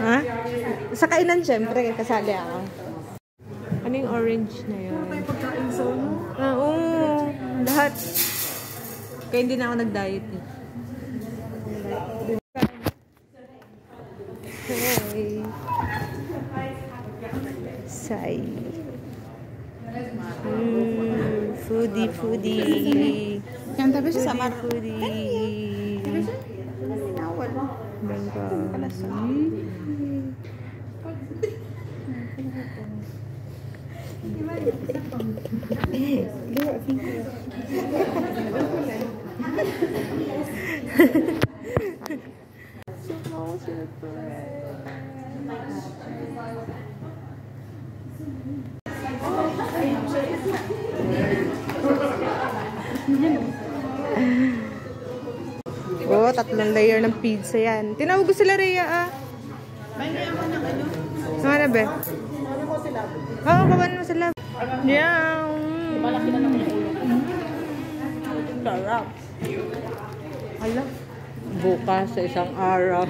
Ha? Sa kainan, syempre, kasali ako. Ano yung orange na yun? Ano pagkain sa ano? Oo, lahat. Kaya hindi na ako nag-diet eh. Hey. Say. Foodie. Kanta ba siya sa mar? Foodie. Nawal. Bangka. Oh, 3 layer ng pizza yan. Tinawag ko sila Rhea ah. May ako ng ano? Ano ba? Ano ko sila? Oo, kawan mo sila. Yeah. Malaki na naman yung ulo. Sarap. Hala. Bukas sa isang araw.